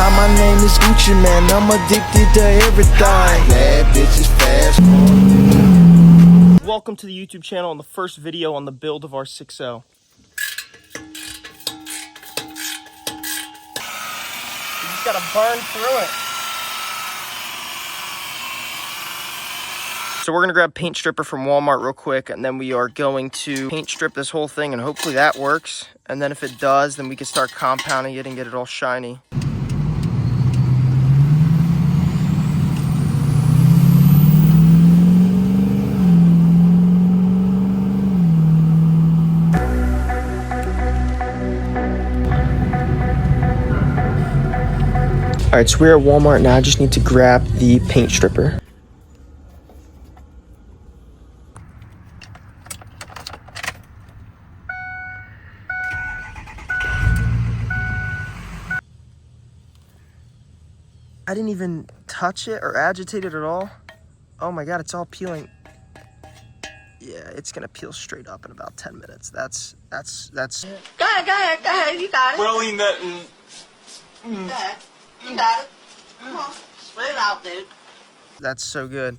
Hi, my name is Gucci, man. I'm addicted to everything. Bad bitches, fast cars. Welcome to the YouTube channel and the first video on the build of our 6.0. You just gotta burn through it. So we're gonna grab paint stripper from Walmart real quick, and then we are going to paint strip this whole thing, and hopefully that works. And then if it does, then we can start compounding it and get it all shiny. All right, so we're at Walmart now. I just need to grab the paint stripper. I didn't even touch it or agitate it at all. Oh my God, it's all peeling. Yeah, it's gonna peel straight up in about 10 minutes. That's. Go ahead, you got it. Rolling that. Go ahead, you got it. Come on, spit it out, dude. That's so good.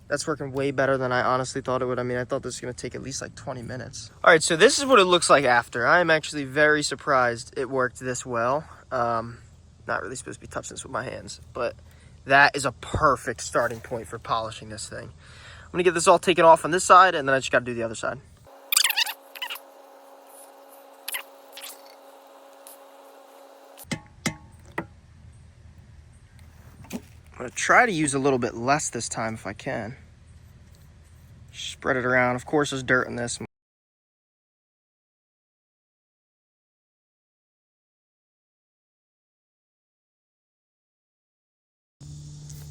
That's working way better than I honestly thought it would. I mean, I thought this was gonna take at least like 20 minutes. All right, so this is what it looks like after. I am actually very surprised it worked this well. Not really supposed to be touching this with my hands, but that is a perfect starting point for polishing this thing. I'm gonna get this all taken off on this side, and then I just gotta do the other side. I'm gonna try to use a little bit less this time if I can. Spread it around. Of course, there's dirt in this. I'm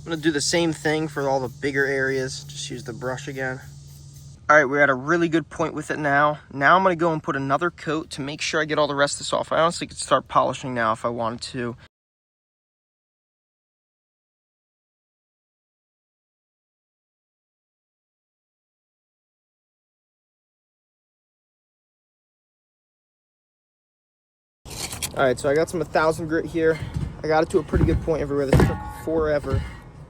gonna do the same thing for all the bigger areas. Just use the brush again. All right, we're at a really good point with it now. Now I'm gonna go and put another coat to make sure I get all the rest of this off. I honestly could start polishing now if I wanted to. All right, so I got some 1000 grit here. I got it to a pretty good point everywhere. This took forever.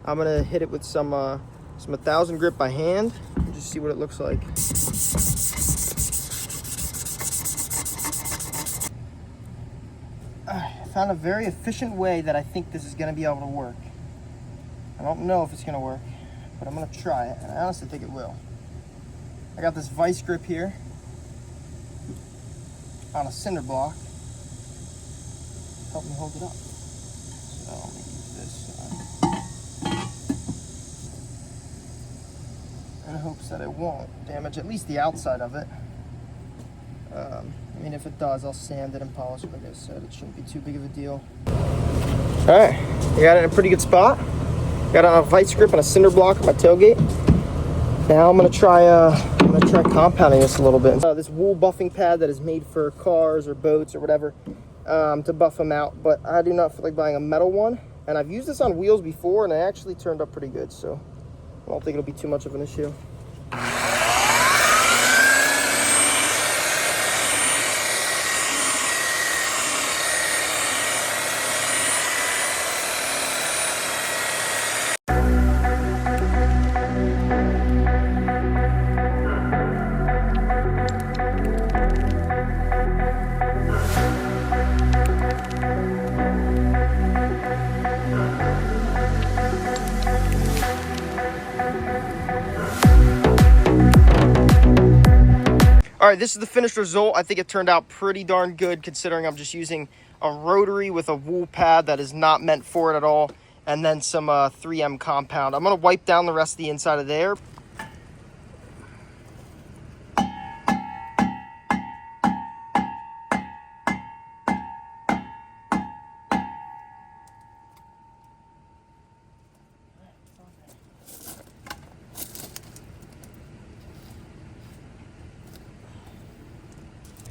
I'm gonna hit it with some 1000 grit by hand and just see what it looks like. I found a very efficient way that I think this is gonna be able to work. I don't know if it's gonna work, but I'm gonna try it, and I honestly think it will. I got this vice grip here on a cinder block. Help me hold it up. So let me use this in hopes that it won't damage at least the outside of it. I mean, if it does, I'll sand it and polish it. Like I said, it shouldn't be too big of a deal. All right, I got it in a pretty good spot. Got it on a vice grip and a cinder block on my tailgate. Now I'm gonna try compounding this a little bit. This wool buffing pad that is made for cars or boats or whatever. To buff them out, but I do not feel like buying a metal one, and I've used this on wheels before and it actually turned up pretty good, so I don't think it'll be too much of an issue. All right, this is the finished result. I think it turned out pretty darn good considering I'm just using a rotary with a wool pad that is not meant for it at all, and then some 3M compound. I'm gonna wipe down the rest of the inside of there.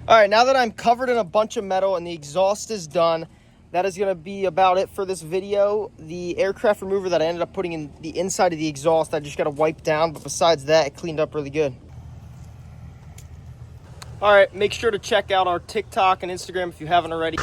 All right, now that I'm covered in a bunch of metal and the exhaust is done, that is gonna be about it for this video. The aircraft remover that I ended up putting in the inside of the exhaust, I just gotta wipe down, but besides that, it cleaned up really good. All right, make sure to check out our TikTok and Instagram if you haven't already.